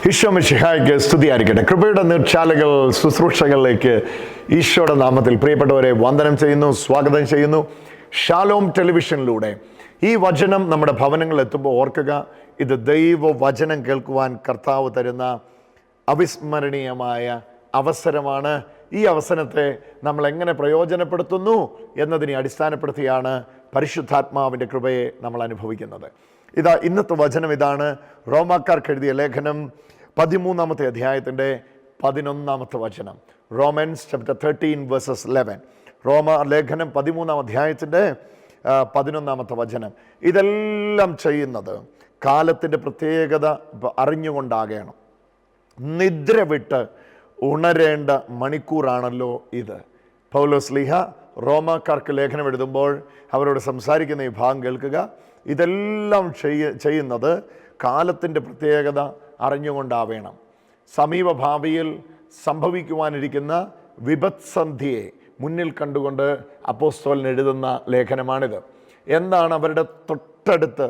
ഈശോ മിശിഹായ്ക്ക് സ്തുതിയായിരിക്കട്ടെ. കൃപയുടെ നീർച്ചാലുകൾ ശുശ്രൂഷകളിലേക്ക് ഈശോയുടെ നാമത്തിൽ പ്രിയപ്പെട്ടവരെ വന്ദനം ചെയ്യുന്നു, സ്വാഗതം ചെയ്യുന്നു. ഷാലോം ടെലിവിഷനിലൂടെ ഈ വചനം നമ്മുടെ ഭവനങ്ങളിൽ എത്തുമ്പോൾ ഓർക്കുക, ഇത് ദൈവ വചനം കേൾക്കുവാൻ കർത്താവ് തരുന്ന അവിസ്മരണീയമായ അവസരമാണ്. ഈ അവസരത്തെ നമ്മൾ എങ്ങനെ പ്രയോജനപ്പെടുത്തുന്നു എന്നതിനെ അടിസ്ഥാനപ്പെടുത്തിയാണ് പരിശുദ്ധാത്മാവിൻ്റെ കൃപയെ നമ്മൾ അനുഭവിക്കുന്നത്. ഇന്നത്തെ വചനം ഇതാണ്. റോമാക്കാർക്ക് എഴുതിയ ലേഖനം 13-ാമത്തെ അധ്യായത്തിൻ്റെ 11-ാമത്തെ വചനം. Romance chapter 13:11. റോമ ലേഖനം 13-ാം അധ്യായത്തിൻ്റെ 11-ാമത്തെ വചനം. ഇതെല്ലാം ചെയ്യുന്നത് കാലത്തിൻ്റെ പ്രത്യേകത അറിഞ്ഞുകൊണ്ടാകണം. നിദ്ര വിട്ട് ഉണരേണ്ട മണിക്കൂറാണല്ലോ ഇത്. പൗലോസ്ലീഹ റോമാക്കാർക്ക് ലേഖനം എഴുതുമ്പോൾ അവരോട് സംസാരിക്കുന്ന ഈ ഭാഗം കേൾക്കുക. ഇതെല്ലാം ചെയ്യുന്നത് കാലത്തിൻ്റെ പ്രത്യേകത അറിഞ്ഞുകൊണ്ടാവേണം. സമീപഭാവിയിൽ സംഭവിക്കുവാനിരിക്കുന്ന വിപത്സന്ധിയെ മുന്നിൽ കണ്ടുകൊണ്ട് അപ്പോസ്തലൻ എഴുതുന്ന ലേഖനമാണിത്. എന്താണ് അവരുടെ തൊട്ടടുത്ത്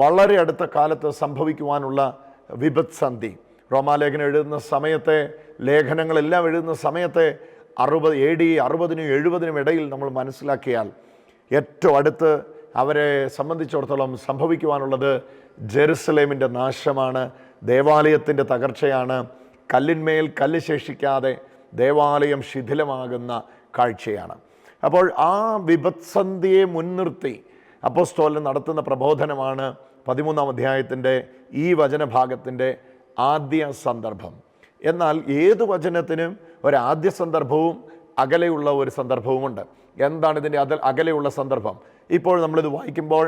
വളരെ അടുത്ത കാലത്ത് സംഭവിക്കുവാനുള്ള വിപത്സന്ധി? റോമാലേഖനം എഴുതുന്ന സമയത്തെ, ലേഖനങ്ങളെല്ലാം എഴുതുന്ന സമയത്തെ AD 60-നും 70-നും ഇടയിൽ നമ്മൾ മനസ്സിലാക്കിയാൽ ഏറ്റവും അടുത്ത് അവരെ സംബന്ധിച്ചിടത്തോളം സംഭവിക്കുവാനുള്ളത് ജെറുസലേമിൻ്റെ നാശമാണ്, ദേവാലയത്തിൻ്റെ തകർച്ചയാണ്, കല്ലിന്മേൽ കല്ല് ശേഷിക്കാതെ ദേവാലയം ശിഥിലമാകുന്ന കാഴ്ചയാണ്. അപ്പോൾ ആ വിപത്സന്ധിയെ മുൻനിർത്തി അപ്പോസ്തലൻ നടത്തുന്ന പ്രബോധനമാണ് 13-ാം അധ്യായത്തിൻ്റെ ഈ വചനഭാഗത്തിൻ്റെ ആദ്യ സന്ദർഭം. എന്നാൽ ഏത് വചനത്തിനും ഒരാദ്യ സന്ദർഭവും അകലെയുള്ള ഒരു സന്ദർഭവുമുണ്ട്. എന്താണ് ഇതിൻ്റെ അകലെയുള്ള സന്ദർഭം? ഇപ്പോൾ നമ്മളിത് വായിക്കുമ്പോൾ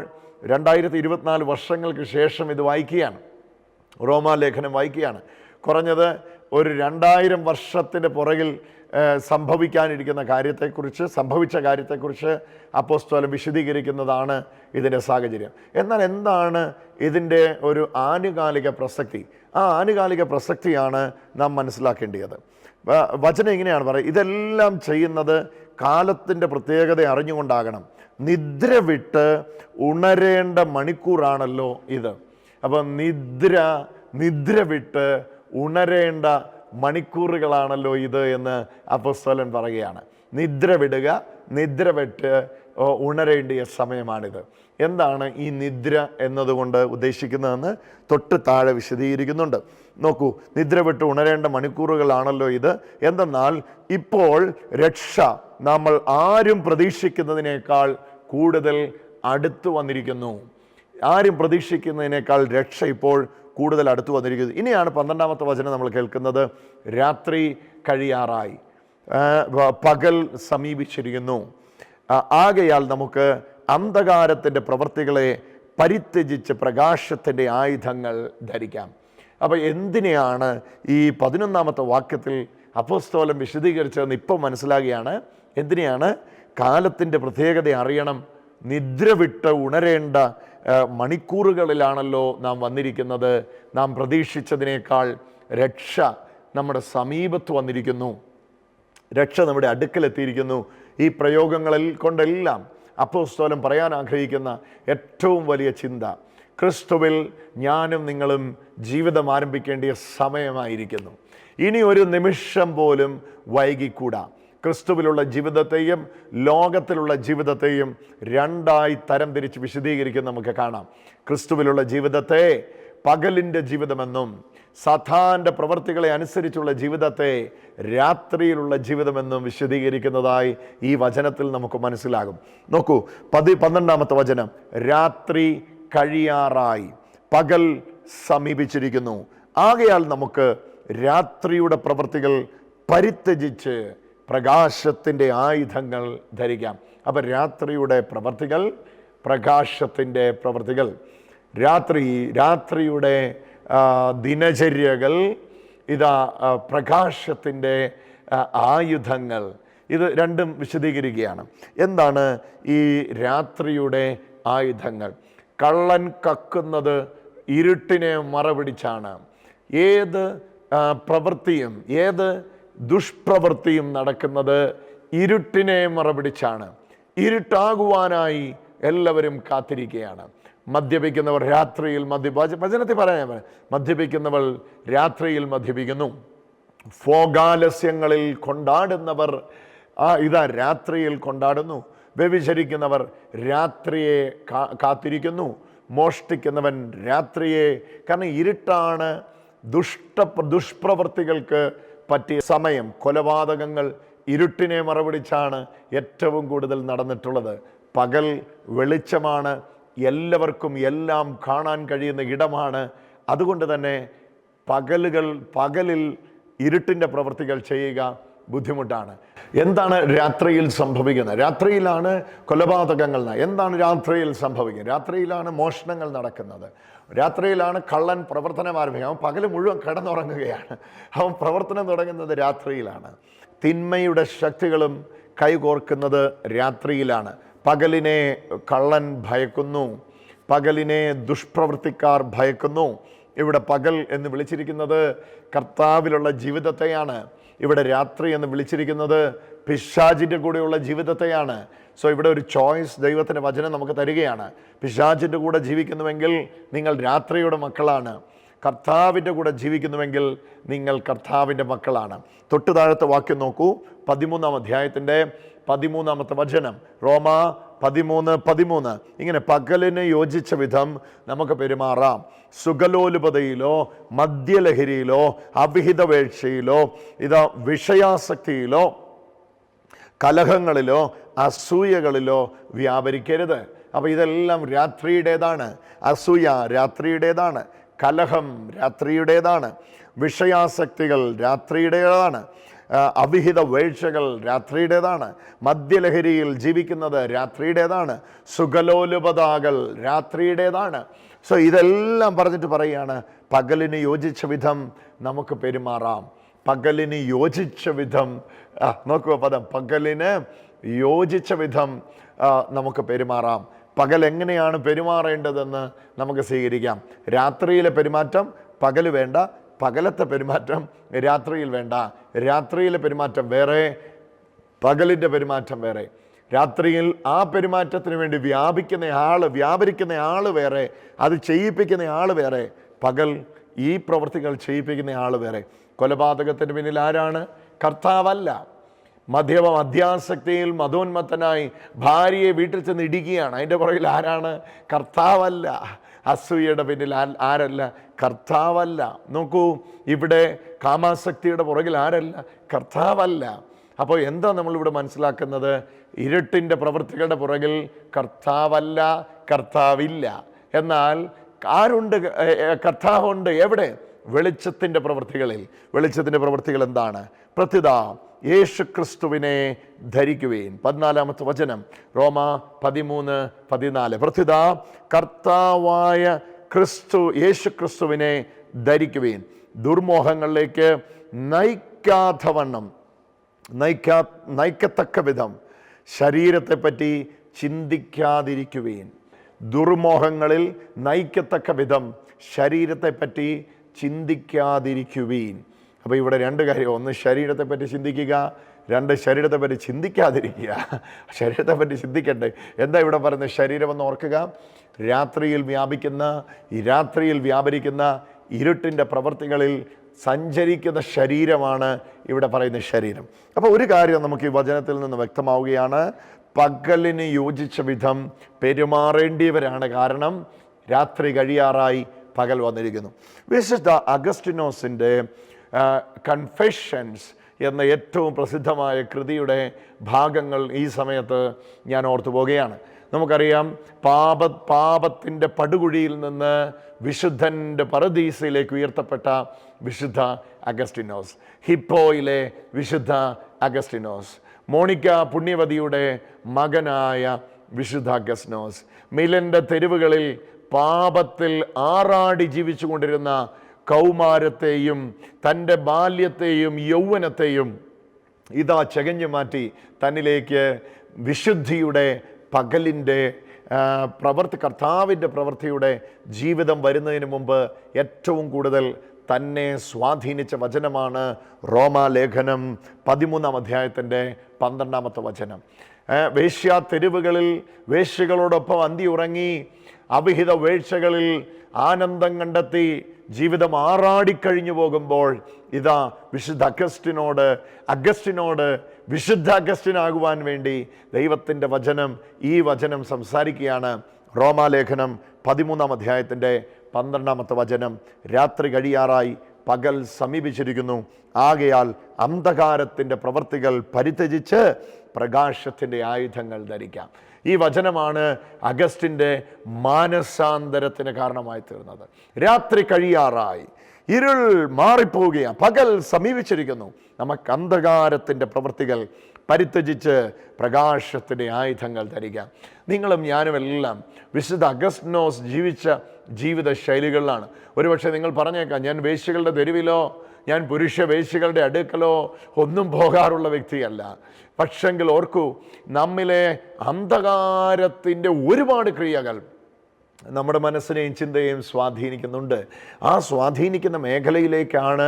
2024 വർഷങ്ങൾക്ക് ശേഷം ഇത് വായിക്കുകയാണ്, റോമാലേഖനം വായിക്കുകയാണ്. കുറഞ്ഞത് ഒരു 2000 വർഷത്തിൻ്റെ പുറകിൽ സംഭവിച്ച കാര്യത്തെക്കുറിച്ച് അപ്പോസ്തലൻ വിശദീകരിക്കുന്നതാണ് ഇതിൻ്റെ സാഹചര്യം. എന്നാൽ എന്താണ് ഇതിൻ്റെ ഒരു ആനുകാലിക പ്രസക്തി? ആ ആനുകാലിക പ്രസക്തിയാണ് നാം മനസ്സിലാക്കേണ്ടത്. വചനം ഇങ്ങനെയാണ് പറയുന്നത്, ഇതെല്ലാം ചെയ്യുന്നത് കാലത്തിൻ്റെ പ്രത്യേകത അറിഞ്ഞുകൊണ്ടാകണം. നിദ്ര വിട്ട് ഉണരേണ്ട മണിക്കൂറാണല്ലോ ഇത്. അപ്പം നിദ്ര വിട്ട് ഉണരേണ്ട മണിക്കൂറുകളാണല്ലോ ഇത് എന്ന് അപ്പോസ്തലൻ പറയുകയാണ്. നിദ്ര വിടുക, നിദ്ര വിട്ട് ഉണരേണ്ടിയ സമയമാണിത്. എന്താണ് ഈ നിദ്ര എന്നതുകൊണ്ട് ഉദ്ദേശിക്കുന്നതെന്ന് തൊട്ട് താഴെ വിശദീകരിക്കുന്നുണ്ട്. നോക്കൂ, നിദ്ര വിട്ട് ഉണരേണ്ട മണിക്കൂറുകളാണല്ലോ ഇത്. എന്തെന്നാൽ ഇപ്പോൾ രക്ഷ നമ്മൾ ആരും പ്രതീക്ഷിക്കുന്നതിനേക്കാൾ കൂടുതൽ അടുത്തു വന്നിരിക്കുന്നു. ആരും പ്രതീക്ഷിക്കുന്നതിനേക്കാൾ രക്ഷ ഇപ്പോൾ കൂടുതൽ അടുത്തു വന്നിരിക്കുന്നു. ഇനിയാണ് 12-ാമത്തെ വചനം നമ്മൾ കേൾക്കുന്നത്. രാത്രി കഴിയാറായി, പകൽ സമീപിച്ചിരിക്കുന്നു. ആകയാൽ നമുക്ക് അന്ധകാരത്തിൻ്റെ പ്രവൃത്തികളെ പരിത്യജിച്ച് പ്രകാശത്തിൻ്റെ ആയുധങ്ങൾ ധരിക്കാം. അപ്പോൾ എന്തിനെയാണ് ഈ 11-ാമത്തെ വാക്യത്തിൽ അപ്പോസ്തലൻ വിശദീകരിച്ചതെന്ന് ഇപ്പം മനസ്സിലാകുകയാണ്. എന്തിനെയാണ്? കാലത്തിൻ്റെ പ്രത്യേകത അറിയണം. നിദ്ര വിട്ട് ഉണരേണ്ട മണിക്കൂറുകളിലാണല്ലോ നാം വന്നിരിക്കുന്നത്. നാം പ്രതീക്ഷിച്ചതിനേക്കാൾ രക്ഷ നമ്മുടെ സമീപത്ത് വന്നിരിക്കുന്നു, രക്ഷ നമ്മുടെ അടുക്കലെത്തിയിരിക്കുന്നു. ഈ പ്രയോഗങ്ങളിൽ കൊണ്ടെല്ലാം അപ്പോസ്തലൻ പറയാൻ ആഗ്രഹിക്കുന്ന ഏറ്റവും വലിയ ചിന്ത, ക്രിസ്തുവിൽ ഞാനും നിങ്ങളും ജീവിതം ആരംഭിക്കേണ്ടിയ സമയമായിരിക്കുന്നു. ഇനി ഒരു നിമിഷം പോലും വൈകിക്കൂടാ. ക്രിസ്തുവിലുള്ള ജീവിതത്തെയും ലോകത്തിലുള്ള ജീവിതത്തെയും രണ്ടായി തരം തിരിച്ച് വിശദീകരിക്കുന്ന നമുക്ക് കാണാം. ക്രിസ്തുവിലുള്ള ജീവിതത്തെ പകലിൻ്റെ ജീവിതമെന്നും സാത്താൻ്റെ പ്രവൃത്തികളെ അനുസരിച്ചുള്ള ജീവിതത്തെ രാത്രിയിലുള്ള ജീവിതമെന്നും വിശദീകരിക്കുന്നതായി ഈ വചനത്തിൽ നമുക്ക് മനസ്സിലാകും. നോക്കൂ, 12-ാമത്തെ വചനം. രാത്രി കഴിയാറായി, പകൽ സമീപിച്ചിരിക്കുന്നു. ആകയാൽ നമുക്ക് രാത്രിയുടെ പ്രവൃത്തികൾ പരിത്യജിച്ച് പ്രകാശത്തിൻ്റെ ആയുധങ്ങൾ ധരിക്കാം. അപ്പം രാത്രിയുടെ പ്രവൃത്തികൾ, പ്രകാശത്തിൻ്റെ പ്രവൃത്തികൾ, രാത്രിയുടെ ദിനചര്യകൾ, പ്രകാശത്തിൻ്റെ ആയുധങ്ങൾ, ഇത് രണ്ടും വിശദീകരിക്കുകയാണ്. എന്താണ് ഈ രാത്രിയുടെ ആയുധങ്ങൾ? കള്ളൻ കക്കുന്നത് ഇരുട്ടിനെ മറപിടിച്ചാണ്. ഏത് പ്രവൃത്തിയും, ഏത് ദുഷ്പ്രവൃത്തിയും നടക്കുന്നത് ഇരുട്ടിനെ മറപിടിച്ചാണ്. ഇരുട്ടാകുവാനായി എല്ലാവരും കാത്തിരിക്കുകയാണ്. മദ്യപിക്കുന്നവർ രാത്രിയിൽ വചനത്തിൽ പറയാൻ മദ്യപിക്കുന്നവൾ രാത്രിയിൽ മദ്യപിക്കുന്നു. ഭോഗാലസ്യങ്ങളിൽ കൊണ്ടാടുന്നവർ ഇതാ രാത്രിയിൽ കൊണ്ടാടുന്നു. വ്യഭിചരിക്കുന്നവർ രാത്രിയെ കാത്തിരിക്കുന്നു. മോഷ്ടിക്കുന്നവൻ രാത്രിയെ, കാരണം ഇരുട്ടാണ് ദുഷ്പ്രവൃത്തികൾക്ക് പറ്റിയ സമയം. കൊലപാതകങ്ങൾ ഇരുട്ടിനെ മറപിടിച്ചാണ് ഏറ്റവും കൂടുതൽ നടന്നിട്ടുള്ളത്. പകൽ വെളിച്ചമാണ്, എല്ലാവർക്കും എല്ലാം കാണാൻ കഴിയുന്ന ഇടമാണ്. അതുകൊണ്ട് തന്നെ പകലിൽ ഇരുട്ടിൻ്റെ പ്രവൃത്തികൾ ചെയ്യുക ബുദ്ധിമുട്ടാണ്. എന്താണ് രാത്രിയിൽ സംഭവിക്കുന്നത്? രാത്രിയിലാണ് കൊലപാതകങ്ങൾ. എന്താണ് രാത്രിയിൽ സംഭവിക്കുന്നത്? രാത്രിയിലാണ് മോഷണങ്ങൾ നടക്കുന്നത്. രാത്രിയിലാണ് കള്ളൻ പ്രവർത്തനം ആരംഭിക്കുക. അവൻ പകൽ മുഴുവൻ കിടന്നുറങ്ങുകയാണ്. അവൻ പ്രവർത്തനം തുടങ്ങുന്നത് രാത്രിയിലാണ്. തിന്മയുടെ ശക്തികളും കൈകോർക്കുന്നത് രാത്രിയിലാണ്. പകലിനെ കള്ളൻ ഭയക്കുന്നു, പകലിനെ ദുഷ്പ്രവൃത്തിക്കാർ ഭയക്കുന്നു. ഇവിടെ പകൽ എന്ന് വിളിച്ചിരിക്കുന്നത് കർത്താവിലുള്ള ജീവിതത്തെയാണ്. ഇവിടെ രാത്രി എന്ന് വിളിച്ചിരിക്കുന്നത് പിശാചിൻ്റെ കൂടെയുള്ള ജീവിതത്തെയാണ്. സോ ഇവിടെ ഒരു ചോയ്സ് ദൈവത്തിൻ്റെ വചനം നമുക്ക് തരികയാണ്. പിശാചിൻ്റെ കൂടെ ജീവിക്കുന്നുവെങ്കിൽ നിങ്ങൾ രാത്രിയുടെ മക്കളാണ്. കർത്താവിൻ്റെ കൂടെ ജീവിക്കുന്നുവെങ്കിൽ നിങ്ങൾ കർത്താവിൻ്റെ മക്കളാണ്. തൊട്ട് താഴത്തെ വാക്യം നോക്കൂ, 13-ാം അധ്യായത്തിൻ്റെ 13-ാമത്തെ വചനം, റോമാ 13:13. ഇങ്ങനെ പകലിന് യോജിച്ച വിധം നമുക്ക് പെരുമാറാം. സുഖലോലുപതയിലോ മദ്യലഹരിയിലോ അവിഹിത വേഴ്ചയിലോ വിഷയാസക്തിയിലോ കലഹങ്ങളിലോ അസൂയകളിലോ വ്യാപരിക്കരുത്. അപ്പോൾ ഇതെല്ലാം രാത്രിയുടേതാണ്. അസൂയ രാത്രിയുടേതാണ്, കലഹം രാത്രിയുടേതാണ്, വിഷയാസക്തികൾ രാത്രിയുടേതാണ്, അവിഹിത വീഴ്ചകൾ രാത്രിയുടേതാണ്, മദ്യലഹരിയിൽ ജീവിക്കുന്നത് രാത്രിയുടേതാണ്, സുഖലോലുപതാകൾ രാത്രിയുടേതാണ്. സോ ഇതെല്ലാം പറഞ്ഞിട്ട് പറയുകയാണ് പകലിന് യോജിച്ച വിധം നമുക്ക് പെരുമാറാം. പകലിന് യോജിച്ച വിധം, നോക്കുക പദം, പകലിന് യോജിച്ച വിധം നമുക്ക് പെരുമാറാം. പകൽ എങ്ങനെയാണ് പെരുമാറേണ്ടതെന്ന് നമുക്ക് സ്വീകരിക്കാം. രാത്രിയിലെ പെരുമാറ്റം പകല് വേണ്ട, പകലത്തെ പെരുമാറ്റം രാത്രിയിൽ വേണ്ട. രാത്രിയിലെ പെരുമാറ്റം വേറെ, പകലിൻ്റെ പെരുമാറ്റം വേറെ. രാത്രിയിൽ ആ പെരുമാറ്റത്തിന് വേണ്ടി വ്യാപരിക്കുന്ന ആൾ വേറെ, അത് ചെയ്യിപ്പിക്കുന്ന ആൾ വേറെ. പകൽ ഈ പ്രവൃത്തികൾ ചെയ്യിപ്പിക്കുന്ന ആൾ വേറെ. കൊലപാതകത്തിന് പിന്നിൽ ആരാണ്? കർത്താവല്ല. മദ്യാസക്തിയിൽ മതോന്മത്തനായി ഭാര്യയെ വീട്ടിൽ ചെന്ന് ഇടിക്കുകയാണ്. അതിൻ്റെ പുറകിൽ ആരാണ്? കർത്താവല്ല. അസൂയയുടെ പിന്നിൽ ആരല്ല? കർത്താവല്ല. നോക്കൂ, ഇവിടെ കാമാസക്തിയുടെ പുറകിൽ ആരല്ല? കർത്താവല്ല. അപ്പോൾ എന്താ നമ്മളിവിടെ മനസ്സിലാക്കുന്നത്? ഇരുട്ടിൻ്റെ പ്രവൃത്തികളുടെ പുറകിൽ കർത്താവല്ല, കർത്താവില്ല. എന്നാൽ ആരുണ്ട്? കർത്താവുണ്ട്. എവിടെ? വെളിച്ചത്തിൻ്റെ പ്രവൃത്തികളിൽ. വെളിച്ചത്തിൻ്റെ പ്രവൃത്തികൾ എന്താണ്? പ്രത്യുത യേശു ക്രിസ്തുവിനെ ധരിക്കുവേൻ. 14-ാമത്തെ വചനം, റോമാ 13:14. പ്രത്യുത കർത്താവായ യേശു ക്രിസ്തുവിനെ ധരിക്കുവേൻ. ദുർമോഹങ്ങളിലേക്ക് നയിക്കത്തക്ക വിധം ശരീരത്തെപ്പറ്റി ചിന്തിക്കാതിരിക്കുവേൻ. ദുർമോഹങ്ങളിൽ നയിക്കത്തക്ക വിധം ശരീരത്തെപ്പറ്റി ചിന്തിക്കാതിരിക്കുവീൻ. അപ്പോൾ ഇവിടെ രണ്ട് കാര്യം: ഒന്ന്, ശരീരത്തെപ്പറ്റി ചിന്തിക്കുക; രണ്ട്, ശരീരത്തെപ്പറ്റി ചിന്തിക്കാതിരിക്കുക. ശരീരത്തെപ്പറ്റി ചിന്തിക്കട്ടെ. എന്താ ഇവിടെ പറയുന്നത്? ശരീരമെന്ന് ഓർക്കുക. രാത്രിയിൽ വ്യാപരിക്കുന്ന ഇരുട്ടിൻ്റെ പ്രവൃത്തികളിൽ സഞ്ചരിക്കുന്ന ശരീരമാണ് ഇവിടെ പറയുന്ന ശരീരം. അപ്പോൾ ഒരു കാര്യം നമുക്ക് ഈ വചനത്തിൽ നിന്ന് വ്യക്തമാവുകയാണ്: പകലിന് യോജിച്ച വിധം പെരുമാറേണ്ടിയവരാണ്. കാരണം രാത്രി കഴിയാറായി, പകൽ വന്നിരിക്കുന്നു. വിശുദ്ധ അഗസ്റ്റിനോസിൻ്റെ കൺഫെഷൻസ് എന്ന ഏറ്റവും പ്രസിദ്ധമായ കൃതിയുടെ ഭാഗങ്ങൾ ഈ സമയത്ത് ഞാൻ ഓർത്തു പോകുകയാണ്. നമുക്കറിയാം, പാപത്തിൻ്റെ പടുകുഴിയിൽ നിന്ന് വിശുദ്ധൻ്റെ പറുദീസയിലേക്ക് ഉയർത്തപ്പെട്ട വിശുദ്ധ അഗസ്റ്റിനോസ്, ഹിപ്പോയിലെ വിശുദ്ധ അഗസ്റ്റിനോസ്, മോണിക്ക പുണ്യവതിയുടെ മകനായ വിശുദ്ധ അഗസ്റ്റിനോസ്, മിലൻ്റെ തെരുവുകളിൽ പാപത്തിൽ ആറാടി ജീവിച്ചു കൊണ്ടിരുന്ന കൗമാരത്തെയും തൻ്റെ ബാല്യത്തെയും യൗവനത്തെയും ഇതാ ചകഞ്ഞു മാറ്റി തന്നിലേക്ക് വിശുദ്ധിയുടെ പകലിൻ്റെ കർത്താവിൻ്റെ പ്രവൃത്തിയുടെ ജീവിതം വരുന്നതിന് മുമ്പ് ഏറ്റവും കൂടുതൽ തന്നെ സ്വാധീനിച്ച വചനമാണ് റോമാലേഖനം 13-ാം അധ്യായത്തിൻ്റെ 12-ാമത്തെ വചനം. വേശ്യാ തെരുവുകളിൽ വേശ്യകളോടൊപ്പം അന്തി ഉറങ്ങി അവിഹിത വീഴ്ചകളിൽ ആനന്ദം കണ്ടെത്തി ജീവിതം ആറാടിക്കഴിഞ്ഞു പോകുമ്പോൾ ഇതാ വിശുദ്ധ അഗസ്റ്റിനോട് വിശുദ്ധ അഗസ്റ്റിനാകുവാൻ വേണ്ടി ദൈവത്തിൻ്റെ വചനം, ഈ വചനം സംസാരിക്കുകയാണ്. റോമാലേഖനം 13-ാം അധ്യായത്തിൻ്റെ 12-ാമത്തെ വചനം, രാത്രി കഴിയാറായി, പകൽ സമീപിച്ചിരിക്കുന്നു. ആകയാൽ അന്ധകാരത്തിൻ്റെ പ്രവൃത്തികൾ പരിത്യജിച്ച് പ്രകാശത്തിൻ്റെ ആയുധങ്ങൾ ധരിക്കാം. ഈ വചനമാണ് അഗസ്റ്റിൻ്റെ മാനസാന്തരത്തിന് കാരണമായി തീർന്നത്. രാത്രി കഴിയാറായി, ഇരുൾ മാറിപ്പോവുകയാണ്, പകൽ സമീപിച്ചിരിക്കുന്നു. നമുക്ക് അന്ധകാരത്തിൻ്റെ പ്രവൃത്തികൾ പരിത്യജിച്ച് പ്രകാശത്തിൻ്റെ ആയുധങ്ങൾ ധരിക്കാം. നിങ്ങളും ഞാനുമെല്ലാം വിശുദ്ധ അഗസ്റ്റിനോസ് ജീവിച്ച ജീവിത ശൈലികളിലാണ്. ഒരുപക്ഷെ നിങ്ങൾ പറഞ്ഞേക്കാം, ഞാൻ വേശ്യകളുടെ തെരുവിലോ ഞാൻ പുരുഷ വേശ്യകളുടെ അടുക്കലോ ഒന്നും പോകാറുള്ള വ്യക്തിയല്ല. പക്ഷെങ്കിൽ ഓർക്കൂ, നമ്മിലെ അന്ധകാരത്തിൻ്റെ ഒരുപാട് ക്രിയകൾ നമ്മുടെ മനസ്സിനെയും ചിന്തയെയും സ്വാധീനിക്കുന്നുണ്ട്. ആ സ്വാധീനിക്കുന്ന മേഖലയിലേക്കാണ്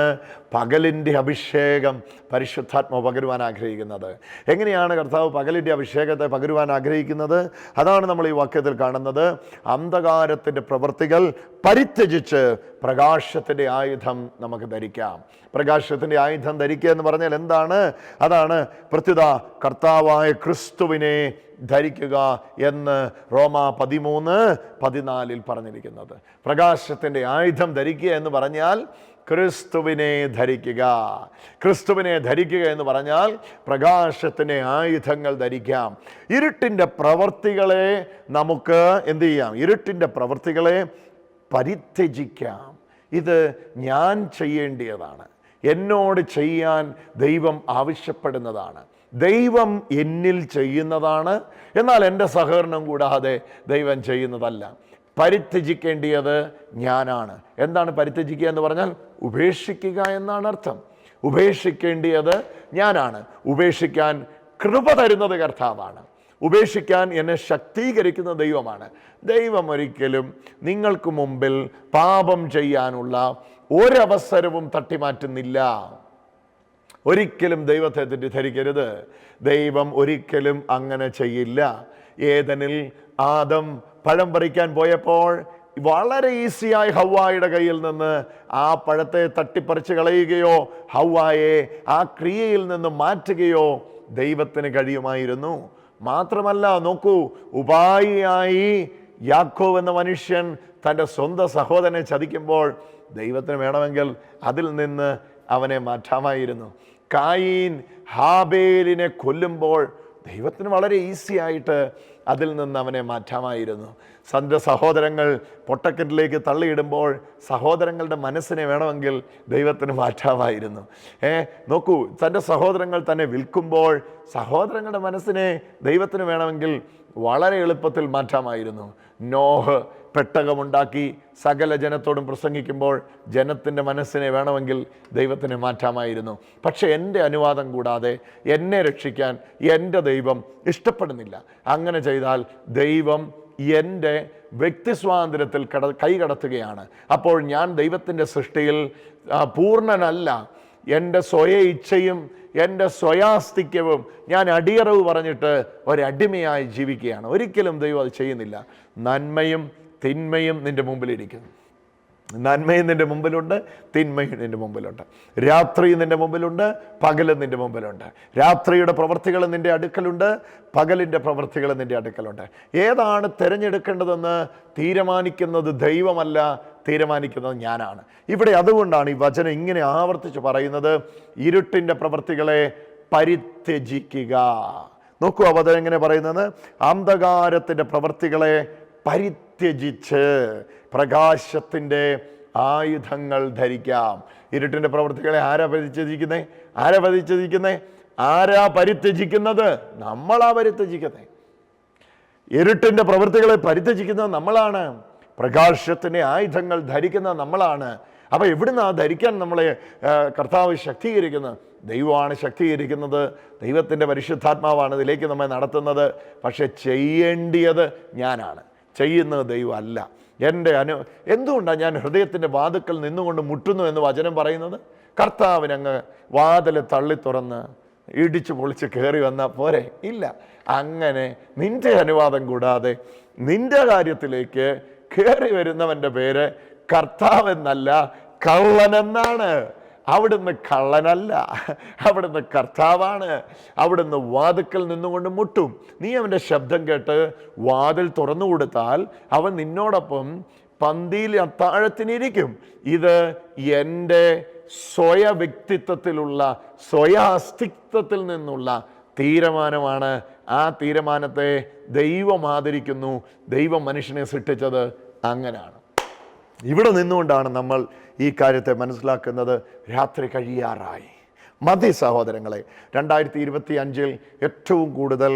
പകലിൻ്റെ അഭിഷേകം പരിശുദ്ധാത്മാവ് പകരുവാൻ ആഗ്രഹിക്കുന്നത്. എങ്ങനെയാണ് കർത്താവ് പകലിൻ്റെ അഭിഷേകത്തെ പകരുവാൻ ആഗ്രഹിക്കുന്നത്? അതാണ് നമ്മൾ ഈ വാക്യത്തിൽ കാണുന്നത്. അന്ധകാരത്തിൻ്റെ പ്രവൃത്തികൾ പരിത്യജിച്ച് പ്രകാശത്തിൻ്റെ ആയുധം നമുക്ക് ധരിക്കാം. പ്രകാശത്തിൻ്റെ ആയുധം ധരിക്കുക എന്ന് പറഞ്ഞാൽ എന്താണ്? അതാണ് പ്രത്യുത കർത്താവായ ക്രിസ്തുവിനെ ധരിക്കുക എന്ന് റോമാ 13:14 പറഞ്ഞിരിക്കുന്നത്. പ്രകാശത്തിൻ്റെ ആയുധം ധരിക്കുക എന്ന് പറഞ്ഞാൽ ക്രിസ്തുവിനെ ധരിക്കുക. ക്രിസ്തുവിനെ ധരിക്കുക എന്ന് പറഞ്ഞാൽ പ്രകാശത്തിൻ്റെ ആയുധങ്ങൾ ധരിക്കാം. ഇരുട്ടിൻ്റെ പ്രവൃത്തികളെ നമുക്ക് എന്ത് ചെയ്യാം? ഇരുട്ടിൻ്റെ പ്രവൃത്തികളെ പരിത്യജിക്കാം. ഇത് ഞാൻ ചെയ്യേണ്ടതാണ്, എന്നോട് ചെയ്യാൻ ദൈവം ആവശ്യപ്പെടുന്നതാണ്, ദൈവം എന്നിൽ ചെയ്യുന്നതാണ്. എന്നാൽ എൻ്റെ സഹകരണം കൂടാതെ ദൈവം ചെയ്യുന്നതല്ല. പരിത്യജിക്കേണ്ടിയത് ഞാനാണ്. എന്താണ് പരിത്യജിക്കുക എന്ന് പറഞ്ഞാൽ? ഉപേക്ഷിക്കുക എന്നാണ് അർത്ഥം. ഉപേക്ഷിക്കേണ്ടിയത് ഞാനാണ്. ഉപേക്ഷിക്കാൻ കൃപ തരുന്നത് കർത്താവാണ്. ഉപേക്ഷിക്കാൻ എന്നെ ശക്തീകരിക്കുന്ന ദൈവമാണ്. ദൈവം ഒരിക്കലും നിങ്ങൾക്ക് മുമ്പിൽ പാപം ചെയ്യാനുള്ള ഒരവസരവും തട്ടിമാറ്റുന്നില്ല. ഒരിക്കലും ദൈവത്തെ തെറ്റിദ്ധരിക്കരുത്. ദൈവം ഒരിക്കലും അങ്ങനെ ചെയ്യില്ല. ഏദനിൽ ആദം പഴം പറിക്കാൻ പോയപ്പോൾ വളരെ ഈസിയായി ഹവ്വായുടെ കയ്യിൽ നിന്ന് ആ പഴത്തെ തട്ടിപ്പറിച്ച് കളയുകയോ ഹവ്വായെ ആ ക്രിയയിൽ നിന്ന് മാറ്റുകയോ ദൈവത്തിന് കഴിയുമായിരുന്നു. മാത്രമല്ല, നോക്കൂ, ഉപായിയായി യാക്കോബ് എന്ന മനുഷ്യൻ തൻ്റെ സ്വന്തം സഹോദരനെ ചതിക്കുമ്പോൾ ദൈവത്തിന് വേണമെങ്കിൽ അതിൽ നിന്ന് അവനെ മാറ്റാമായിരുന്നു. കായീൻ ഹാബേലിനെ കൊല്ലുമ്പോൾ ദൈവത്തിന് വളരെ ഈസി ആയിട്ട് അതിൽ നിന്ന് അവനെ മാറ്റാമായിരുന്നു. തൻ്റെ സഹോദരങ്ങൾ പൊട്ടക്കിണറ്റിലേക്ക് തള്ളിയിടുമ്പോൾ സഹോദരങ്ങളുടെ മനസ്സിനെ വേണമെങ്കിൽ ദൈവത്തിന് മാറ്റാമായിരുന്നു. നോക്കൂ, തൻ്റെ സഹോദരങ്ങൾ തന്നെ വിൽക്കുമ്പോൾ സഹോദരങ്ങളുടെ മനസ്സിനെ ദൈവത്തിന് വേണമെങ്കിൽ വളരെ എളുപ്പത്തിൽ മാറ്റാമായിരുന്നു. നോഹ് പെട്ടകമുണ്ടാക്കി സകല ജനത്തോടും പ്രസംഗിക്കുമ്പോൾ ജനത്തിൻ്റെ മനസ്സിനെ വേണമെങ്കിൽ ദൈവത്തിന് മാറ്റാമായിരുന്നു. പക്ഷെ എൻ്റെ അനുവാദം കൂടാതെ എന്നെ രക്ഷിക്കാൻ എൻ്റെ ദൈവം ഇഷ്ടപ്പെടുന്നില്ല. അങ്ങനെ ചെയ്താൽ ദൈവം എൻ്റെ വ്യക്തിസ്വാതന്ത്ര്യത്തിൽ കൈകടത്തുകയാണ്. അപ്പോൾ ഞാൻ ദൈവത്തിൻ്റെ സൃഷ്ടിയിൽ പൂർണ്ണനല്ല. എൻ്റെ സ്വയ ഇച്ഛയും എൻ്റെ സ്വയാസ്തിക്യവും ഞാൻ അടിയറവ് പറഞ്ഞിട്ട് ഒരടിമയായി ജീവിക്കുകയാണ്. ഒരിക്കലും ദൈവം അത് ചെയ്യുന്നില്ല. നന്മയും തിന്മയും നിൻ്റെ മുമ്പിലിരിക്കുന്നു. നന്മയും നിൻ്റെ മുമ്പിലുണ്ട്, തിന്മയും നിൻ്റെ മുമ്പിലുണ്ട്. രാത്രിയും നിൻ്റെ മുമ്പിലുണ്ട്, പകലും നിൻ്റെ മുമ്പിലുണ്ട്. രാത്രിയുടെ പ്രവൃത്തികൾ നിൻ്റെ അടുക്കലുണ്ട്, പകലിൻ്റെ പ്രവൃത്തികൾ നിൻ്റെ അടുക്കലുണ്ട്. ഏതാണ് തിരഞ്ഞെടുക്കേണ്ടതെന്ന് തീരുമാനിക്കുന്നത് ദൈവമല്ല, തീരുമാനിക്കുന്നത് ഞാനാണ്. ഇവിടെ അതുകൊണ്ടാണ് ഈ വചനം ഇങ്ങനെ ആവർത്തിച്ച് പറയുന്നത്, ഇരുട്ടിൻ്റെ പ്രവൃത്തികളെ പരിത്യജിക്കുക. നോക്കൂ, ആ വചനം എങ്ങനെ പറയുന്നത്? അന്ധകാരത്തിൻ്റെ പ്രവൃത്തികളെ പരിത്യജിച്ച് പ്രകാശത്തിൻ്റെ ആയുധങ്ങൾ ധരിക്കാം. ഇരുട്ടിൻ്റെ പ്രവൃത്തികളെ ആരാ പരിത്യജിക്കുന്നത്? ആരാ പരിത്യജിക്കുന്നത്? നമ്മളാ പരിത്യജിക്കുന്നത്. ഇരുട്ടിൻ്റെ പ്രവൃത്തികളെ പരിത്യജിക്കുന്നത് നമ്മളാണ്. പ്രകാശത്തിൻ്റെ ആയുധങ്ങൾ ധരിക്കുന്നത് നമ്മളാണ്. അപ്പോൾ എവിടുന്ന് ആ ധരിക്കാൻ നമ്മളെ കർത്താവ് ശക്തീകരിക്കുന്നത്? ദൈവമാണ് ശക്തീകരിക്കുന്നത്. ദൈവത്തിൻ്റെ പരിശുദ്ധാത്മാവാണ് ഇതിലേക്ക് നമ്മെ നടത്തുന്നത്. പക്ഷെ ചെയ്യേണ്ടിയത് ഞാനാണ്, ചെയ്യുന്നത് ദൈവം അല്ല. എന്തുകൊണ്ടാണ് ഞാൻ ഹൃദയത്തിൻ്റെ വാതുക്കൽ നിന്നുകൊണ്ട് മുട്ടുന്നു എന്ന് വചനം പറയുന്നത്? കർത്താവിനങ്ങ് വാതിൽ തള്ളി തുറന്ന് ഇടിച്ചു പൊളിച്ച് കയറി വന്നാൽ പോരെ? ഇല്ല. അങ്ങനെ നിന്റെ അനുവാദം കൂടാതെ നിന്റെ കാര്യത്തിലേക്ക് കയറി വരുന്നവൻ്റെ പേര് കർത്താവെന്നല്ല, കള്ളനെന്നാണ്. അവിടുന്ന് കള്ളനല്ല, അവിടുന്ന് കർത്താവാണ്. അവിടുന്ന് വാതിക്കൽ നിന്നുകൊണ്ട് മുട്ടും. നീ അവൻ്റെ ശബ്ദം കേട്ട് വാതിൽ തുറന്നു കൊടുത്താൽ അവൻ നിന്നോടൊപ്പം പന്തിയിൽ അത്താഴത്തിനിരിക്കും. ഇത് എൻ്റെ സ്വയ വ്യക്തിത്വത്തിലുള്ള, സ്വയ അസ്തിത്വത്തിൽ നിന്നുള്ള തീരുമാനമാണ്. ആ തീരുമാനത്തെ ദൈവം ആദരിക്കുന്നു. ദൈവം മനുഷ്യനെ സൃഷ്ടിച്ചത് അങ്ങനെയാണ്. ഇവിടെ നിന്നുകൊണ്ടാണ് നമ്മൾ ഈ കാര്യത്തെ മനസ്സിലാക്കുന്നത്. രാത്രി കഴിയാറായി. മതി സഹോദരങ്ങളെ. 2025 ഏറ്റവും കൂടുതൽ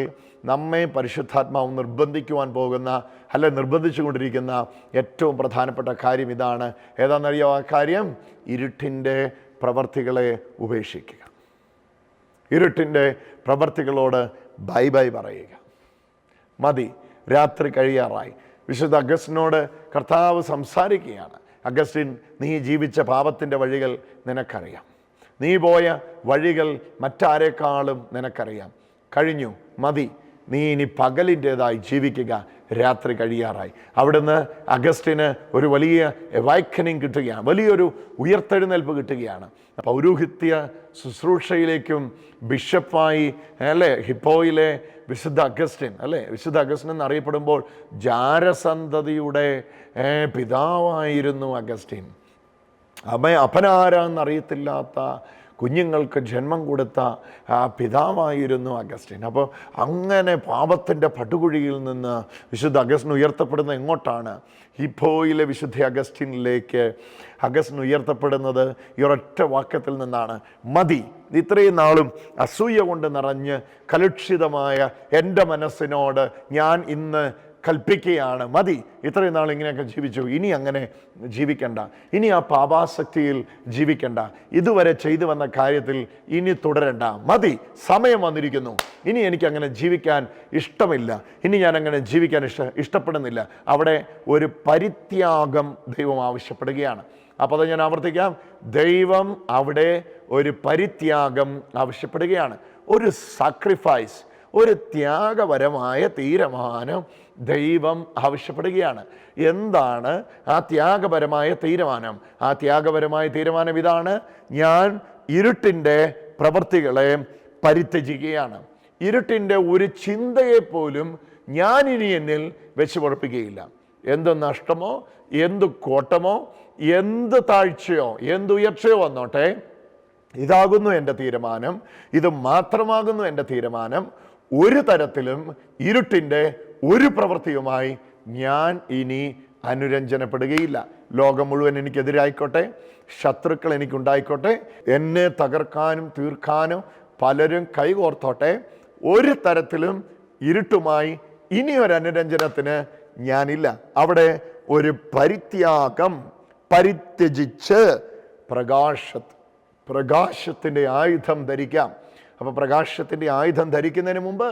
നമ്മെ പരിശുദ്ധാത്മാവ് നിർബന്ധിക്കുവാൻ പോകുന്ന, അല്ലെ നിർബന്ധിച്ചു കൊണ്ടിരിക്കുന്ന ഏറ്റവും പ്രധാനപ്പെട്ട കാര്യം ഇതാണ്. ഏതാണെന്നറിയോ ആ കാര്യം? ഇരുട്ടിൻ്റെ പ്രവർത്തികളെ ഉപേക്ഷിക്കുക. ഇരുട്ടിൻ്റെ പ്രവർത്തികളോട് ബൈ ബൈ പറയുക. മതി, രാത്രി കഴിയാറായി. വിശുദ്ധ അഗസ്റ്റിനോട് കർത്താവ് സംസാരിക്കുകയാണ്. അഗസ്റ്റിൻ, നീ ജീവിച്ച പാപത്തിൻ്റെ വഴികൾ നിനക്കറിയാം. നീ പോയ വഴികൾ മറ്റാരേക്കാളും നിനക്കറിയാം. കഴിഞ്ഞു, മതി. നീ ഇനി പകലിൻ്റേതായി ജീവിക്കുക. രാത്രി കഴിയാറായി. അവിടുന്ന് അഗസ്റ്റിന് ഒരു വലിയ അവൈക്കനിങ് കിട്ടുകയാണ്, വലിയൊരു ഉയർത്തെഴുന്നേൽപ്പ് കിട്ടുകയാണ്. പൗരോഹിത്യ ശുശ്രൂഷയിലേക്കും ബിഷപ്പായി, അല്ലേ, ഹിപ്പോയിലെ വിശുദ്ധ അഗസ്റ്റിൻ, അല്ലേ, വിശുദ്ധ അഗസ്റ്റിൻ എന്നറിയപ്പെടുമ്പോൾ ജാരസന്തതിയുടെ പിതാവായിരുന്നു അഗസ്റ്റിൻ. അപനാരാന്നറിയത്തില്ലാത്ത കുഞ്ഞുങ്ങൾക്ക് ജന്മം കൊടുത്ത പിതാവായിരുന്നു അഗസ്റ്റിൻ. അപ്പോൾ അങ്ങനെ പാപത്തിൻ്റെ പടുകുഴിയിൽ നിന്ന് വിശുദ്ധ അഗസ്റ്റിൻ ഉയർത്തപ്പെടുന്ന എങ്ങോട്ടാണ്? ഹിപ്പോയിലെ വിശുദ്ധ അഗസ്റ്റിനിലേക്ക് അഗസ്റ്റിൻ ഉയർത്തപ്പെടുന്നത് ഈ ഒരൊറ്റ വാക്യത്തിൽ നിന്നാണ്. മതി, ഇത്രയും നാളും അസൂയ കൊണ്ട് നിറഞ്ഞ് കലുഷിതമായ എൻ്റെ മനസ്സിനോട് ഞാൻ ഇന്ന് കൽപ്പിക്കുകയാണ്, മതി. ഇത്രയും നാൾ ഇങ്ങനെയൊക്കെ ജീവിച്ചു, ഇനി അങ്ങനെ ജീവിക്കണ്ട. ഇനി ആ പാപാസക്തിയിൽ ജീവിക്കണ്ട. ഇതുവരെ ചെയ്തു വന്ന കാര്യത്തിൽ ഇനി തുടരണ്ട. മതി, സമയം വന്നിരിക്കുന്നു. ഇനി എനിക്കങ്ങനെ ജീവിക്കാൻ ഇഷ്ടമില്ല. ഇനി ഞാൻ അങ്ങനെ ജീവിക്കാൻ ഇഷ്ടപ്പെടുന്നില്ല. അവിടെ ഒരു പരിത്യാഗം ദൈവം ആവശ്യപ്പെടുകയാണ്. അപ്പോൾ അത് ഞാൻ ആവർത്തിക്കാം. ദൈവം അവിടെ ഒരു പരിത്യാഗം ആവശ്യപ്പെടുകയാണ്. ഒരു സാക്രിഫൈസ്, ഒരു ത്യാഗപരമായ തീരുമാനം ദൈവം ആവശ്യപ്പെടുകയാണ്. എന്താണ് ആ ത്യാഗപരമായ തീരുമാനം? ആ ത്യാഗപരമായ തീരുമാനം ഇതാണ്: ഞാൻ ഇരുട്ടിൻ്റെ പ്രവൃത്തികളെ പരിത്യജിക്കുകയാണ്. ഇരുട്ടിൻ്റെ ഒരു ചിന്തയെപ്പോലും ഞാൻ ഇനി എന്നിൽ വെച്ച് പൊറപ്പിക്കുകയില്ല. എന്ത് നഷ്ടമോ, എന്ത് കോട്ടമോ, എന്ത് താഴ്ചയോ, എന്ത് ഉയർച്ചയോ വന്നോട്ടെ, ഇതാകുന്നു എൻ്റെ തീരുമാനം. ഇത് മാത്രമാകുന്നു എൻ്റെ തീരുമാനം. ഒരു തരത്തിലും ഇരുട്ടിൻ്റെ ഒരു പ്രവൃത്തിയുമായി ഞാൻ ഇനി അനുരഞ്ജനപ്പെടുകയില്ല. ലോകം മുഴുവൻ എനിക്കെതിരായിക്കോട്ടെ, ശത്രുക്കൾ എനിക്കുണ്ടായിക്കോട്ടെ, എന്നെ തകർക്കാനും തീർക്കാനും പലരും കൈകോർത്തോട്ടെ, ഒരു തരത്തിലും ഇരുട്ടുമായി ഇനി ഒരു അനുരഞ്ജനത്തിന് ഞാനില്ല. അവിടെ ഒരു പരിത്യാഗം, പരിത്യജിച്ച് പ്രകാശത്തിൻ്റെ ആയുധം ധരിക്കാം. അപ്പോൾ പ്രകാശത്തിൻ്റെ ആയുധം ധരിക്കുന്നതിന് മുമ്പ്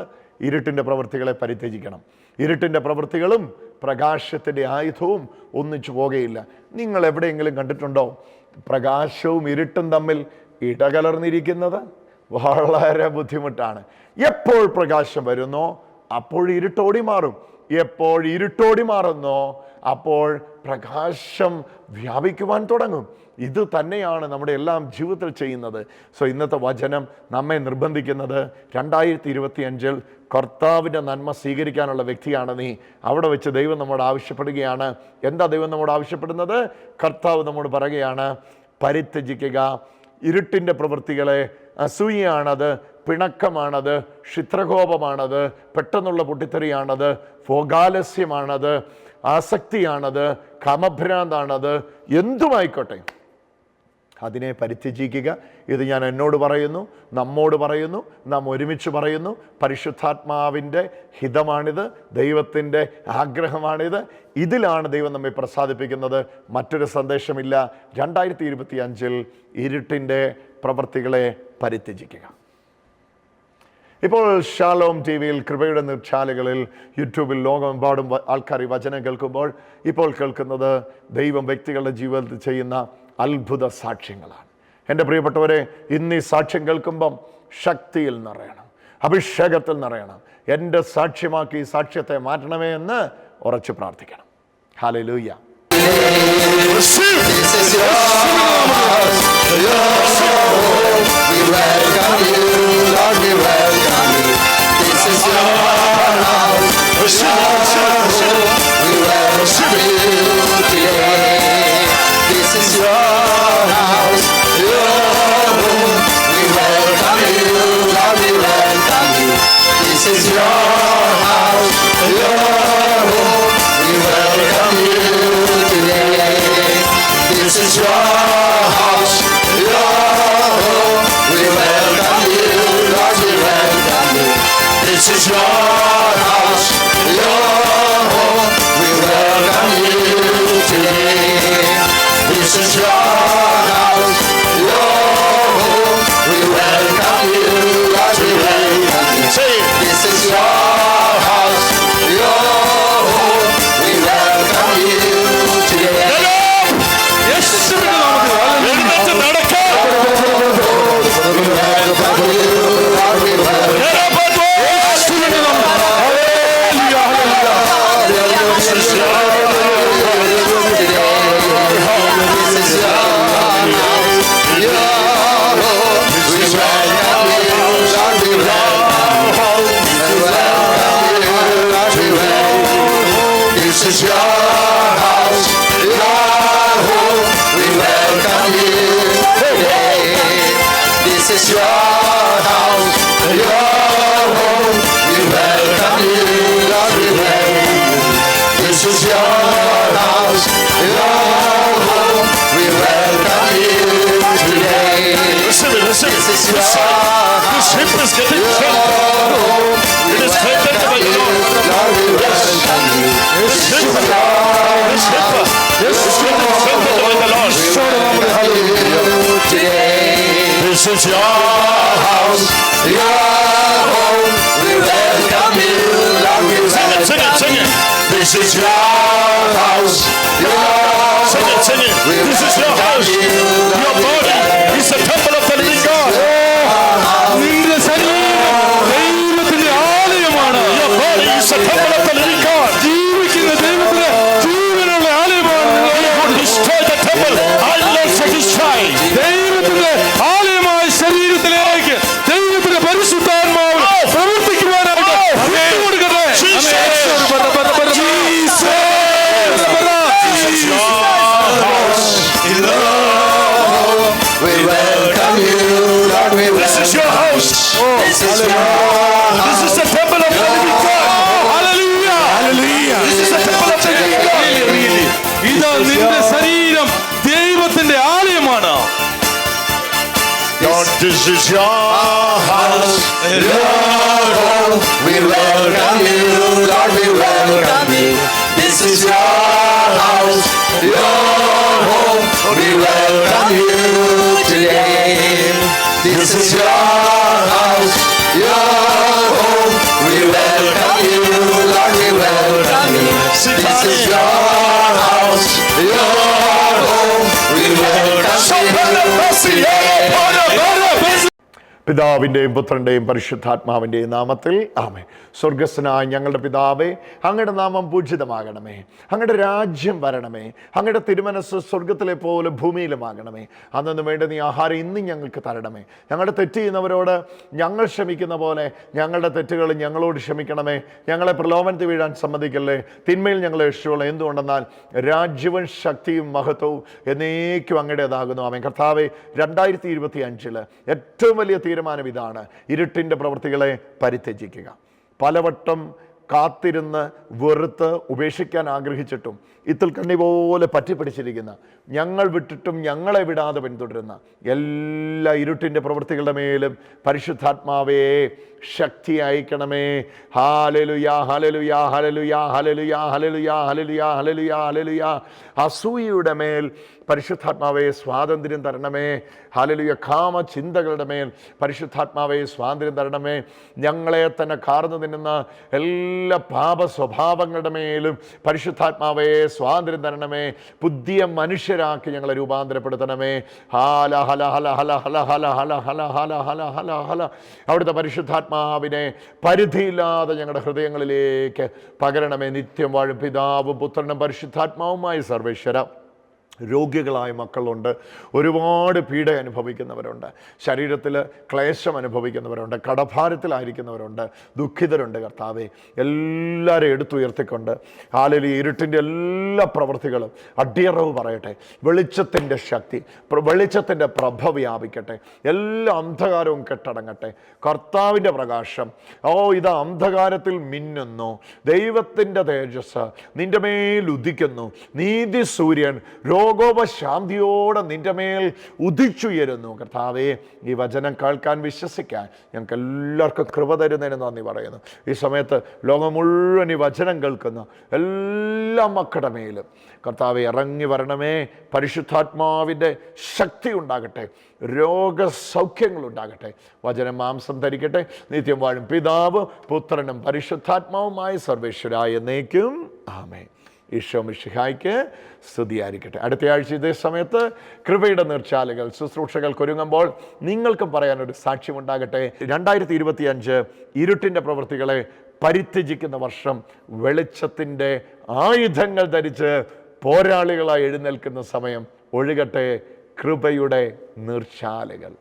ഇരുട്ടിൻ്റെ പ്രവൃത്തികളെ പരിത്യജിക്കണം. ഇരുട്ടിൻ്റെ പ്രവൃത്തികളും പ്രകാശത്തിൻ്റെ ആയുധവും ഒന്നിച്ചു പോകുകയില്ല. നിങ്ങൾ എവിടെയെങ്കിലും കണ്ടിട്ടുണ്ടോ പ്രകാശവും ഇരുട്ടും തമ്മിൽ ഇടകലർന്നിരിക്കുന്നത്? വളരെ ബുദ്ധിമുട്ടാണ്. എപ്പോൾ പ്രകാശം വരുന്നോ അപ്പോൾ ഇരുട്ടോടി മാറും. എപ്പോൾ ഇരുട്ടോടി മാറുന്നോ അപ്പോൾ പ്രകാശം വ്യാപിക്കുവാൻ തുടങ്ങും. ഇത് തന്നെയാണ് നമ്മുടെ എല്ലാം ജീവിതത്തിൽ ചെയ്യുന്നത്. സോ ഇന്നത്തെ വചനം നമ്മെ നിർബന്ധിക്കുന്നത് 2025 കർത്താവിൻ്റെ നന്മ സ്വീകരിക്കാനുള്ള വ്യക്തിയാണ് നീ. അവിടെ വെച്ച് ദൈവം നമ്മോട് ആവശ്യപ്പെടുകയാണ്. എന്താ ദൈവം നമ്മോട് ആവശ്യപ്പെടുന്നത്? കർത്താവ് നമ്മോട് പറയുകയാണ്, പരിത്യജിക്കുക ഇരുട്ടിൻ്റെ പ്രവൃത്തികളെ. അസൂയയാണത്, പിണക്കമാണത്, ക്ഷിത്രകോപമാണത്, പെട്ടെന്നുള്ള പൊട്ടിത്തെറിയാണത്, ഭോഗാലസ്യമാണത്, ആസക്തിയാണത്, കാമഭ്രാന്താണത്, എന്തുമായിക്കോട്ടെ അതിനെ പരിത്യജിക്കുക. ഇത് ഞാൻ എന്നോട് പറയുന്നു, നമ്മോട് പറയുന്നു, നാം ഒരുമിച്ച് പറയുന്നു. പരിശുദ്ധാത്മാവിൻ്റെ ഹിതമാണിത്, ദൈവത്തിൻ്റെ ആഗ്രഹമാണിത്. ഇതിലാണ് ദൈവം നമ്മെ പ്രസാദിപ്പിക്കുന്നത്. മറ്റൊരു സന്ദേശമില്ല. 2025 ഇരുട്ടിൻ്റെ പ്രവൃത്തികളെ പരിത്യജിക്കുക. ഇപ്പോൾ ഷാലോം TV-യിൽ കൃപയുടെ നിർച്ചാലുകളിൽ യൂട്യൂബിൽ ലോകമെമ്പാടും ആൾക്കാർ ഈ വചനം കേൾക്കുമ്പോൾ ഇപ്പോൾ കേൾക്കുന്നത് ദൈവം വ്യക്തികളുടെ ജീവിതത്തിൽ ചെയ്യുന്ന അത്ഭുത സാക്ഷ്യങ്ങളാണ്. എൻ്റെ പ്രിയപ്പെട്ടവരെ, ഇന്ന് ഈ സാക്ഷ്യം കേൾക്കുമ്പം ശക്തിയിൽ നിറയണം, അഭിഷേകത്തിൽ നിറയണം. എൻ്റെ സാക്ഷ്യമാക്കി ഈ സാക്ഷ്യത്തെ മാറ്റണമേ എന്ന് ഉറച്ചു പ്രാർത്ഥിക്കണം. Hallelujah. This is your house, Lord, we welcome you, Lord, we welcome you. This is your house, Lord, we welcome you today. This is your house, Lord, we welcome you, Lord, we welcome you. This is your house, Lord, we welcome you. പിതാവിൻ്റെയും പുത്രൻ്റെയും പരിശുദ്ധാത്മാവിൻ്റെയും നാമത്തിൽ ആമേൻ. സ്വർഗസ്ഥനായ ഞങ്ങളുടെ പിതാവേ, അങ്ങയുടെ നാമം പൂജിതമാകണമേ, അങ്ങയുടെ രാജ്യം വരണമേ, അങ്ങയുടെ തിരുമനസ് സ്വർഗത്തിലെ പോലെ ഭൂമിയിലുമാകണമേ. അന്നു വേണ്ട നീ ആഹാരം ഇന്നും ഞങ്ങൾക്ക് തരണമേ. ഞങ്ങളുടെ തെറ്റ് ചെയ്യുന്നവരോട് ഞങ്ങൾ ക്ഷമിക്കുന്ന പോലെ ഞങ്ങളുടെ തെറ്റുകൾ ഞങ്ങളോട് ക്ഷമിക്കണമേ. ഞങ്ങളെ പ്രലോഭനത്തിൽ വീഴാൻ സമ്മതിക്കല്ലേ, തിന്മയിൽ ഞങ്ങളെ രക്ഷിച്ചോളൂ. എന്തുകൊണ്ടെന്നാൽ രാജ്യവും ശക്തിയും മഹത്വവും എന്നേക്കും അങ്ങയുടേതാകുന്നു. ആമേൻ. കർത്താവേ, 2025 ഏറ്റവും വലിയ തീരുമാനം ഇതാണ്: ഇരുട്ടിൻ്റെ പ്രവൃത്തികളെ പരിത്യജിക്കുക. പലവട്ടം കാത്തിരുന്ന് വെറുത്ത് ഉപേക്ഷിക്കാൻ ആഗ്രഹിച്ചിട്ടും ഇത്തിൽ കണ്ണി പോലെ പറ്റിപ്പിടിച്ചിരിക്കുന്ന, ഞങ്ങൾ വിട്ടിട്ടും ഞങ്ങളെ വിടാതെ പിന്തുടരുന്ന എല്ലാ ഇരുട്ടിൻ്റെ പ്രവൃത്തികളുടെ മേലും പരിശുദ്ധാത്മാവേ ശക്തി അയക്കണമേ. ഹല്ലേലൂയാ, ഹല്ലേലൂയാ, ഹല്ലേലൂയാ, ഹല്ലേലൂയാ, ഹല്ലേലൂയാ, ഹല്ലേലൂയാ, ഹല്ലേലൂയാ, ഹല്ലേലൂയാ. അസൂയയുടെ മേൽ പരിശുദ്ധാത്മാവേ സ്വാതന്ത്ര്യം തരണമേ. ഹല്ലേലൂയ. കാമ ചിന്തകളുടെ മേൽ പരിശുദ്ധാത്മാവേ സ്വാതന്ത്ര്യം തരണമേ. ഞങ്ങളെ തന്നെ കാർന്നു തിന്നുന്ന എല്ലാ പാപ സ്വഭാവങ്ങളുടെ മേലും പരിശുദ്ധാത്മാവേ സ്വാതന്ത്ര്യം തരണമേ. പുതിയ മനുഷ്യരാക്കി ഞങ്ങളെ രൂപാന്തരപ്പെടുത്തണമേ. ഹാല ഹല ഹല ഹല ഹല ഹല ഹല ഹല ഹല ഹല ഹല ഹല. അവിടുത്തെ പരിശുദ്ധാത്മാവിനെ പരിധിയില്ലാതെ ഞങ്ങളുടെ ഹൃദയങ്ങളിലേക്ക് പകരണമേ. നിത്യം വാഴും പിതാവും പുത്രനും പരിശുദ്ധാത്മാവുമായ സർവേശ്വര. രോഗികളായ മക്കളുണ്ട്, ഒരുപാട് പീഡ അനുഭവിക്കുന്നവരുണ്ട്, ശരീരത്തിൽ ക്ലേശം അനുഭവിക്കുന്നവരുണ്ട്, കടഭാരത്തിലായിരിക്കുന്നവരുണ്ട്, ദുഃഖിതരുണ്ട്. കർത്താവെ, എല്ലാവരും എടുത്തുയർത്തിക്കൊണ്ട് ഹല്ലേലൂയ ഇരുട്ടിൻ്റെ എല്ലാ പ്രവൃത്തികളും അടിയറവ് പറയട്ടെ. വെളിച്ചത്തിൻ്റെ ശക്തി, വെളിച്ചത്തിൻ്റെ പ്രഭ വ്യാപിക്കട്ടെ. എല്ലാ അന്ധകാരവും കെട്ടടങ്ങട്ടെ. കർത്താവിൻ്റെ പ്രകാശം ഇതാ അന്ധകാരത്തിൽ മിന്നുന്നു. ദൈവത്തിൻ്റെ തേജസ് നിന്റെ മേൽ ഉദിക്കുന്നു. നീതി സൂര്യൻ രോഗോപശാന്തിയോടെ നിന്റെ മേൽ ഉദിച്ചുയരുന്നു. കർത്താവേ, ഈ വചനം കേൾക്കാൻ വിശ്വസിക്കാൻ ഞങ്ങൾക്ക് എല്ലാവർക്കും കൃപ തരുന്നതിന് നന്ദി പറയുന്നു. ഈ സമയത്ത് ലോകം മുഴുവൻ ഈ വചനം കേൾക്കുന്ന എല്ലാ മക്കളുടെ മേലും കർത്താവെ ഇറങ്ങി വരണമേ. പരിശുദ്ധാത്മാവിൻ്റെ ശക്തി ഉണ്ടാകട്ടെ, രോഗസൗഖ്യങ്ങൾ ഉണ്ടാകട്ടെ. വചനം മാംസം ധരിക്കട്ടെ. നിത്യം വാഴും പിതാവ് പുത്രനും പരിശുദ്ധാത്മാവുമായ സർവേശ്വരായ എന്നേക്കും ആമേൻ. ഈശോ മിശിഹായ്ക്ക് സ്തുതിയായിരിക്കട്ടെ. അടുത്ത ആഴ്ച ഇതേ സമയത്ത് കൃപയുടെ നീർച്ചാലുകൾ ശുശ്രൂഷകൾക്കൊരുങ്ങുമ്പോൾ നിങ്ങൾക്കും പറയാനൊരു സാക്ഷ്യമുണ്ടാകട്ടെ. 2025 ഇരുട്ടിൻ്റെ പ്രവൃത്തികളെ പരിത്യജിക്കുന്ന വർഷം. വെളിച്ചത്തിൻ്റെ ആയുധങ്ങൾ ധരിച്ച് പോരാളികളായി എഴുന്നേൽക്കുന്ന സമയം. ഒഴുകട്ടെ കൃപയുടെ നീർച്ചാലുകൾ.